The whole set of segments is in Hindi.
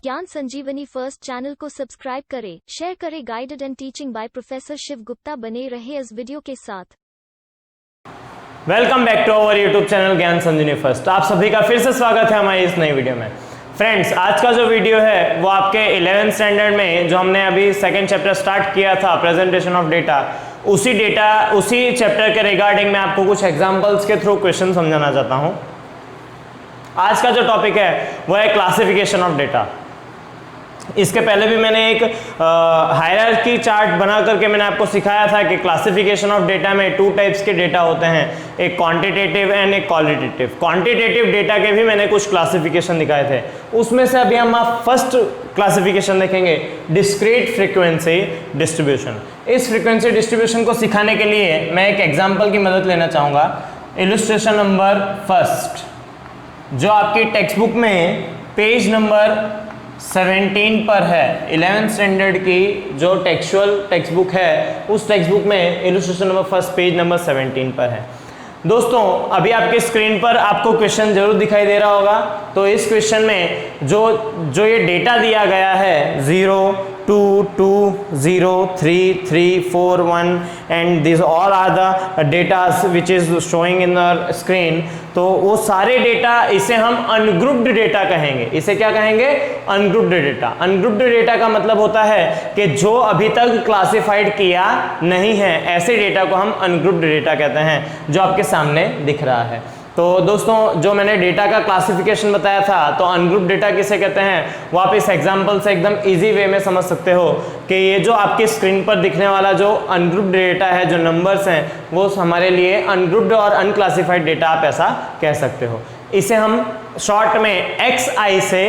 ज्ञान संजीवनी फर्स्ट चैनल को सब्सक्राइब करें, शेयर करें। Guided and teaching by professor Shiv Gupta. बने रहे इस वीडियो के साथ। Welcome back to our YouTube channel Gyan Sanjeevani first. आप सभी का फिर से स्वागत है हमारी इस नई वीडियो में। फ्रेंड्स, आज का जो वीडियो है वो आपके 11th स्टैंडर्ड में जो हमने अभी सेकंड चैप्टर स्टार्ट किया था, प्रेजेंटेशन ऑफ डेटा, उसी चैप्टर के रिगार्डिंग मैं आपको कुछ एग्जांपल्स के थ्रू क्वेश्चन समझाना चाहता हूं। आज का जो टॉपिक है वो है क्लासिफिकेशन ऑफ डेटा। इसके पहले भी मैंने एक हायरार्की चार्ट बना करके मैंने आपको सिखाया था कि क्लासिफिकेशन ऑफ डेटा में 2 टाइप्स के डेटा होते हैं, एक क्वांटिटेटिव एंड एक क्वालिटेटिव। क्वांटिटेटिव डेटा के भी मैंने कुछ क्लासिफिकेशन दिखाए थे। उसमें से अभी हम फर्स्ट क्लासिफिकेशन देखेंगे, डिस्क्रीट फ्रीक्वेंसी डिस्ट्रीब्यूशन। इस फ्रीक्वेंसी डिस्ट्रीब्यूशन को सिखाने के लिए मैं एक एग्जाम्पल की मदद लेना चाहूँगा। इलस्ट्रेशन नंबर फर्स्ट, जो आपकी टेक्स्ट बुक में पेज नंबर 17 पर है। 11th स्टैंडर्ड की जो टेक्सचुअल टेक्स्ट बुक है, उस टेक्स्ट बुक में illustration number first page number 17 पर है। दोस्तों, अभी आपके स्क्रीन पर आपको क्वेश्चन जरूर दिखाई दे रहा होगा। तो इस क्वेश्चन में जो ये डेटा दिया गया है 0, 2, 2, 0, 3, 3, 4, 1 and this all are the datas which is showing in the screen. तो वो सारे डेटा, इसे हम अनग्रुप्ड डेटा कहेंगे। इसे क्या कहेंगे? Ungrouped data. अनग्रुप्ड डेटा का मतलब होता है कि जो अभी तक क्लासिफाइड किया नहीं है, ऐसे डेटा को हम अनग्रुप्ड डेटा कहते हैं, जो आपके सामने दिख रहा है। तो दोस्तों, जो मैंने डेटा का क्लासिफिकेशन बताया था, तो अनग्रुप डेटा किसे कहते हैं वो आप इस एग्जांपल से एकदम इजी वे में समझ सकते हो कि ये जो आपकी स्क्रीन पर दिखने वाला जो अनग्रुप डेटा है, जो नंबर्स हैं, वो हमारे लिए अनग्रुप्ड और अनक्लासिफाइड डेटा आप ऐसा कह सकते हो। इसे हम शॉर्ट में XI से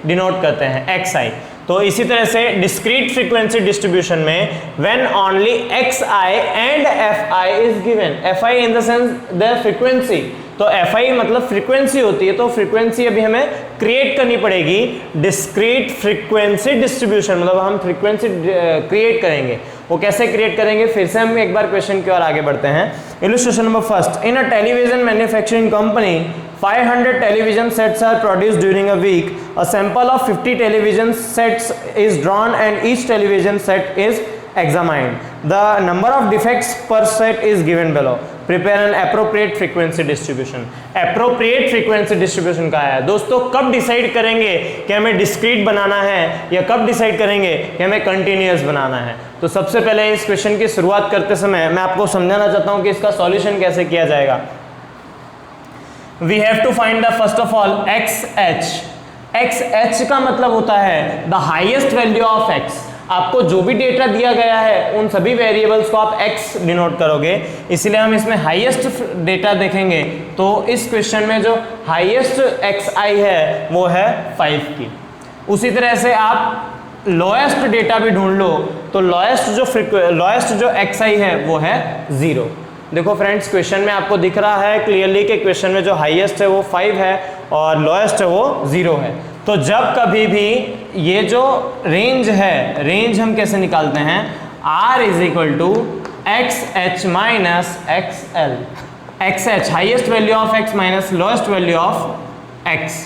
डिनोट करते हैं, XI। तो इसी तरह से डिस्क्रीट फ्रीक्वेंसी डिस्ट्रीब्यूशन में when only XI and FI is given, FI in the sense the frequency. तो FI मतलब फ्रीक्वेंसी होती है, तो फ्रीक्वेंसी अभी हमें क्रिएट करनी पड़ेगी। डिस्क्रीट फ्रीक्वेंसी डिस्ट्रीब्यूशन मतलब हम फ्रीक्वेंसी क्रिएट करेंगे। वो कैसे क्रिएट करेंगे? फिर से हम एक बार क्वेश्चन की ओर आगे बढ़ते हैं। Illustration number first, in a television manufacturing company 500 television sets are produced during a week. A sample of 50 television sets is drawn and each television set is examined. The number of defects per set is given below. Prepare an appropriate frequency distribution. Appropriate frequency distribution का है दोस्तों, कब डिसाइड करेंगे कि हमें डिस्क्रीट बनाना है या कब डिसाइड करेंगे कि हमें कंटिन्यूअस बनाना है? तो सबसे पहले इस क्वेश्चन की शुरुआत करते समय मैं आपको समझाना चाहता हूँ कि इसका सॉल्यूशन कैसे किया जाएगा। We have to find the first of all XH. XH का मतलब होता है the highest value of X. आपको जो भी डेटा दिया गया है उन सभी वेरिएबल्स को आप X डिनोट करोगे, इसलिए हम इसमें हाईएस्ट डेटा देखेंगे। तो इस क्वेश्चन में जो हाईएस्ट XI है वो है 5 की। उसी तरह से आप लोएस्ट डेटा भी ढूंढ लो, तो लोएस्ट जो XI है वो है 0। देखो फ्रेंड्स, क्वेश्चन में आपको दिख रहा है क्लियरली कि क्वेश्चन में जो हाईएस्ट है वो 5 है और लोएस्ट है वो 0 है। तो जब कभी भी ये जो रेंज है, रेंज हम कैसे निकालते हैं? R is equal to XH minus XL। XH highest value of X minus lowest value of X।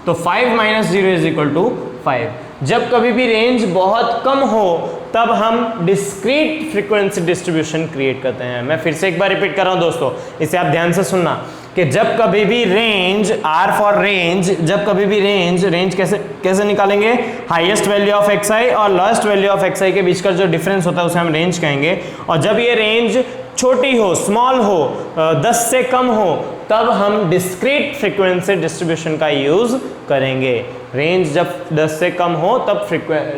तो 5 माइनस 0 इज इक्वल टू 5। जब कभी भी रेंज बहुत कम हो तब हम डिस्क्रीट फ्रीक्वेंसी डिस्ट्रीब्यूशन क्रिएट करते हैं। मैं फिर से एक बार रिपीट कर रहा हूं दोस्तों, इसे आप ध्यान से सुनना कि जब कभी भी रेंज, R फॉर रेंज, जब कभी भी रेंज कैसे निकालेंगे? हाईएस्ट वैल्यू ऑफ XI और लोएस्ट वैल्यू ऑफ XI के बीच का जो डिफरेंस होता है उसे हम रेंज कहेंगे। और जब ये रेंज छोटी हो, स्मॉल हो, 10 से कम हो, तब हम डिस्क्रीट फ्रीक्वेंसी डिस्ट्रीब्यूशन का यूज करेंगे। रेंज जब 10 से कम हो तब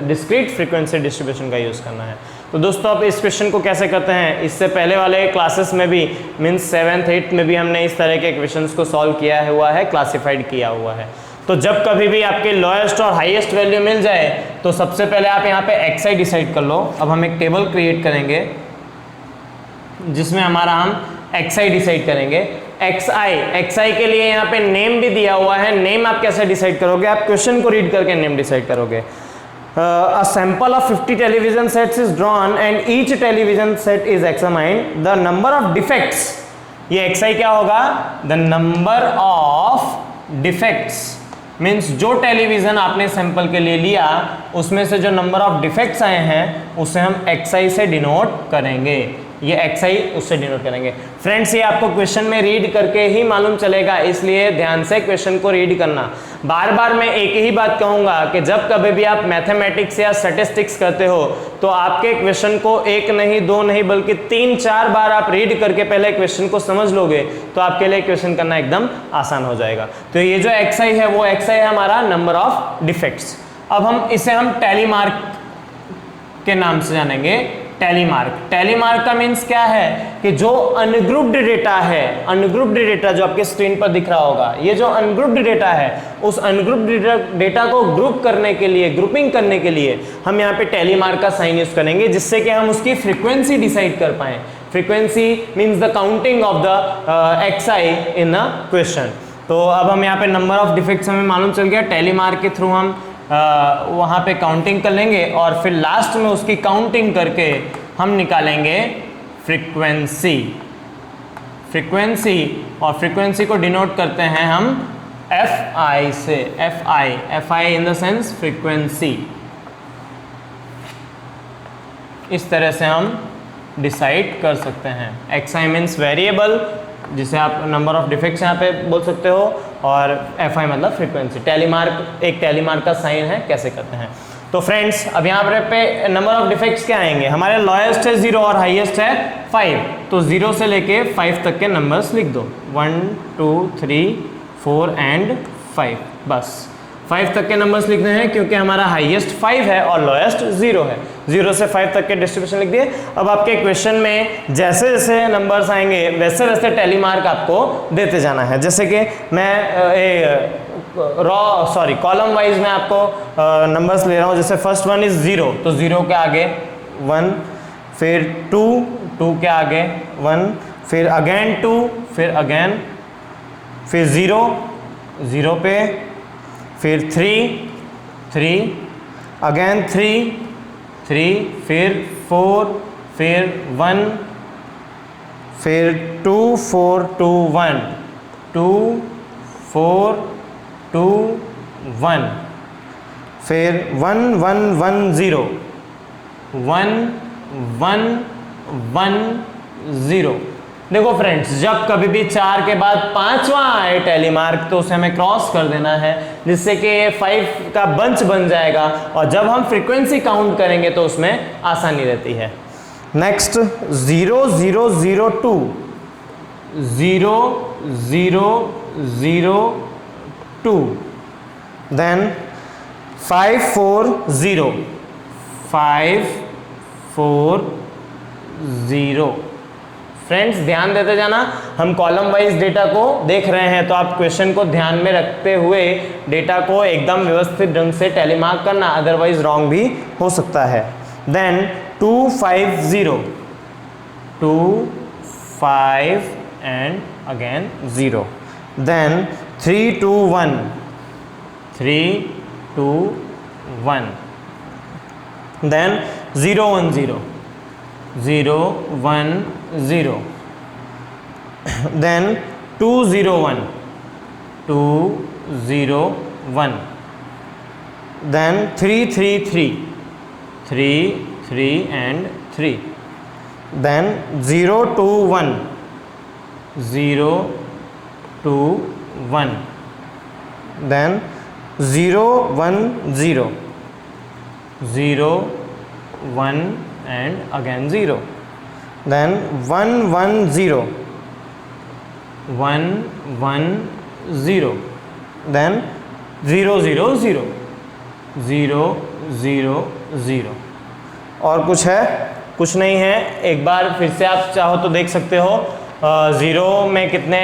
डिस्क्रीट फ्रीक्वेंसी डिस्ट्रीब्यूशन का यूज करना है। तो दोस्तों, अब इस क्वेश्चन को कैसे करते हैं, इससे पहले वाले क्लासेस में भी मीन्स 7th 8th में भी हमने इस तरह के क्वेश्चंस को सॉल्व किया हुआ है, क्लासिफाइड किया हुआ है। तो जब कभी भी आपके लोएस्ट और हाईएस्ट वैल्यू मिल जाए तो सबसे पहले आप यहाँ पे XI डिसाइड कर लो। अब हम एक टेबल क्रिएट करेंगे जिसमें हमारा हम XI डिसाइड करेंगे। XI के लिए यहाँ पे नेम भी दिया हुआ है। नेम आप कैसे डिसाइड करोगे? आप क्वेश्चन को रीड करके नेम डिसाइड करोगे। a sample of 50 television sets is drawn and each television set is examined, the number of defects, ये xi क्या होगा, the number of defects means जो टेलीविजन आपने सैंपल के लिए लिया उसमें से जो नंबर ऑफ डिफेक्ट्स आए हैं उसे हम xi से डिनोट करेंगे, ये xi उससे डिनोट करेंगे। फ्रेंड्स ये आपको क्वेश्चन में रीड करके ही मालूम चलेगा, इसलिए ध्यान से क्वेश्चन को रीड करना। बार बार मैं एक ही बात कहूंगा कि जब कभी भी आप मैथमेटिक्स या स्टैटिस्टिक्स करते हो तो आपके क्वेश्चन को एक नहीं दो नहीं बल्कि 3-4 बार आप रीड करके पहले क्वेश्चन को समझ लोगे तो आपके लिए क्वेश्चन करना एकदम आसान हो जाएगा। तो ये जो xi है वो xi है हमारा नंबर ऑफ डिफेक्ट्स। अब हम इसे टैली मार्क के नाम से जानेंगे। टैली मार्क का मीन्स क्या है कि जो अनग्रुप्ड डेटा है, अनग्रुप्ड डेटा जो आपके स्क्रीन पर दिख रहा होगा, ये जो अनग्रुप्ड डेटा है उस अनग्रुप्ड डेटा को ग्रुप करने के लिए, ग्रुपिंग करने के लिए हम यहाँ पे टैली मार्क का साइन यूज करेंगे जिससे कि हम उसकी फ्रीक्वेंसी डिसाइड कर पाए। Frequency means the counting of the xi in a question. तो अब हम यहाँ पे नंबर ऑफ डिफेक्ट्स हमें मालूम चल गया, टैली मार्क के थ्रू हम वहाँ पे काउंटिंग कर लेंगे और फिर लास्ट में उसकी काउंटिंग करके हम निकालेंगे फ्रीक्वेंसी। और फ्रीक्वेंसी को डिनोट करते हैं हम fi से, fi in the sense frequency. इस तरह से हम डिसाइड कर सकते हैं। xi मीन्स वेरिएबल जिसे आप नंबर ऑफ डिफेक्ट्स यहाँ पे बोल सकते हो और fi मतलब फ्रीक्वेंसी। टैली मार्क एक टैली मार्क का साइन है, कैसे करते हैं। तो फ्रेंड्स अब यहाँ पे नंबर ऑफ डिफेक्ट्स क्या आएंगे, हमारे लोएस्ट है 0 और हाईएस्ट है 5, तो 0 से लेके 5 तक के नंबर्स लिख दो, 1 2 3 4 एंड 5, बस 5 तक के नंबर्स लिखने हैं क्योंकि हमारा हाईएस्ट 5 है और लोएस्ट 0 है। 0 से 5 तक के डिस्ट्रीब्यूशन लिख दिए। अब आपके क्वेश्चन में जैसे जैसे नंबर्स आएंगे वैसे वैसे टैली मार्क आपको देते जाना है। जैसे कि मैं कॉलम वाइज में आपको नंबर्स ले रहा हूँ। जैसे फर्स्ट वन इज 0, तो 0 के आगे 1, फिर 2, 2 के आगे 1, फिर अगेन 2, फिर अगेन, फिर 0, 0 पे, फिर 3, 3, अगेन 3, 3, फिर 4, फिर 1, फिर 2 4 2 1, 2 4 2 1, फिर 1 1 1 0, 1 1 1 0। देखो फ्रेंड्स, जब कभी भी 4 के बाद 5वां आए टैली मार्क तो उसे हमें क्रॉस कर देना है जिससे कि ये 5 का बंच बन जाएगा और जब हम फ्रीक्वेंसी काउंट करेंगे तो उसमें आसानी रहती है। Next 0 0 0 2, 0 0 0 2, then 5 4 0, 5 4 0। फ्रेंड्स ध्यान देते जाना, हम कॉलम वाइज डेटा को देख रहे हैं तो आप क्वेश्चन को ध्यान में रखते हुए डेटा को एकदम व्यवस्थित ढंग से टैली मार्क करना, अदरवाइज रॉन्ग भी हो सकता है। Then 2 5 0, 2 5 and again 0, then 3 2 1, 3 2 1, then 0 1 0, 0 1 0, then 2 0 1, 2 0 1, then 3 3 3, 3 3 and 3, then 0 2 1, 0 2 1, then 0 1 0, 0 1 and again 0, then 1 1 0, 1 1 0, then 0 0 0, 0 0 0। और कुछ है? कुछ नहीं है। एक बार फिर से आप चाहो तो देख सकते हो, 0 में कितने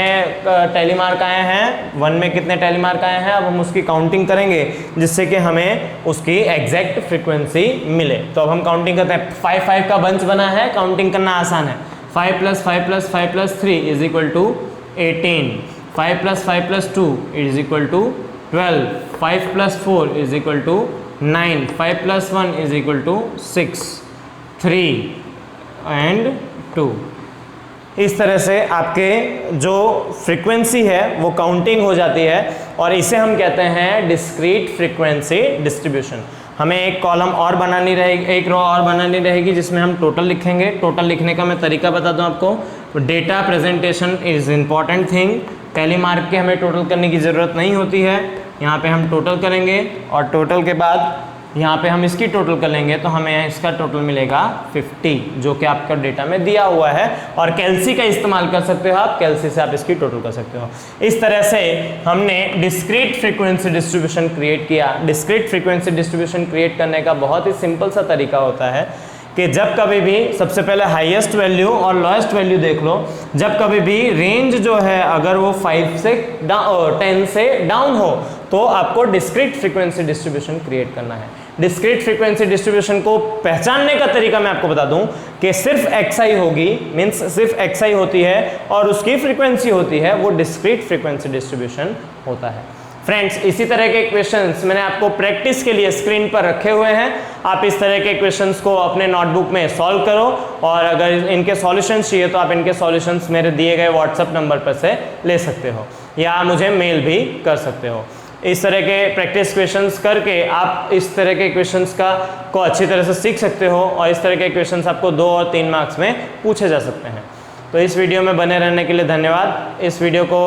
टैली मार्क आए हैं, 1 में कितने टैली मार्क आए हैं। अब हम उसकी काउंटिंग करेंगे जिससे कि हमें उसकी एग्जैक्ट फ्रीक्वेंसी मिले। तो अब हम काउंटिंग करते हैं। 5 5 का बंच बना है, काउंटिंग करना आसान है। 5 + 5 + 5 + 3 = 18, 5 + 5 + 2 = 12, 5 + 4 = 9, 5 + 1 = 6, 3 and 2। इस तरह से आपके जो फ्रीक्वेंसी है वो काउंटिंग हो जाती है और इसे हम कहते हैं डिस्क्रीट फ्रीक्वेंसी डिस्ट्रीब्यूशन। हमें एक कॉलम और बनानी रहेगी, एक रो और बनानी रहेगी जिसमें हम टोटल लिखेंगे। टोटल लिखने का मैं तरीका बता दूं आपको। Data presentation is important thing. पहली मार्क के हमें टोटल करने की ज़रूरत नहीं होती है। यहाँ पे हम टोटल करेंगे और टोटल के बाद यहाँ पे हम इसकी टोटल कर लेंगे तो हमें इसका टोटल मिलेगा 50, जो कि आपका डेटा में दिया हुआ है। और कैलसी का इस्तेमाल कर सकते हो आप, कैलसी से आप इसकी टोटल कर सकते हो। इस तरह से हमने डिस्क्रीट फ्रीक्वेंसी डिस्ट्रीब्यूशन क्रिएट किया। डिस्क्रीट फ्रीक्वेंसी डिस्ट्रीब्यूशन क्रिएट करने का बहुत ही सिंपल सा तरीका होता है कि जब कभी भी, सबसे पहले हाईएस्ट वैल्यू और लोएस्ट वैल्यू देख लो। जब कभी भी रेंज जो है अगर वो 5 से 10 से डाउन हो तो आपको डिस्क्रीट फ्रीक्वेंसी डिस्ट्रीब्यूशन क्रिएट करना है। डिस्क्रीट फ्रीक्वेंसी डिस्ट्रीब्यूशन को पहचानने का तरीका मैं आपको बता दूं कि सिर्फ xi होगी, मीन्स सिर्फ xi होती है और उसकी फ्रीक्वेंसी होती है, वो डिस्क्रीट फ्रीक्वेंसी डिस्ट्रीब्यूशन होता है। फ्रेंड्स, इसी तरह के क्वेश्चंस मैंने आपको प्रैक्टिस के लिए स्क्रीन पर रखे हुए हैं। आप इस तरह के क्वेश्चंस को अपने नोटबुक में सॉल्व करो और अगर इनके सॉल्यूशंस चाहिए तो आप इनके सॉल्यूशंस मेरे दिए गए व्हाट्सएप नंबर पर से ले सकते हो या मुझे मेल भी कर सकते हो। इस तरह के प्रैक्टिस क्वेश्चंस करके आप इस तरह के क्वेश्चंस को अच्छी तरह से सीख सकते हो और इस तरह के क्वेश्चंस आपको 2 और 3 मार्क्स में पूछे जा सकते हैं। तो इस वीडियो में बने रहने के लिए धन्यवाद। इस वीडियो को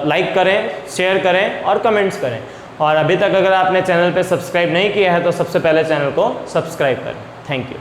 लाइक करें, शेयर करें और कमेंट्स करें। और अभी तक अगर आपने चैनल पे सब्सक्राइब नहीं किया है तो सबसे पहले चैनल को सब्सक्राइब करें। Thank you.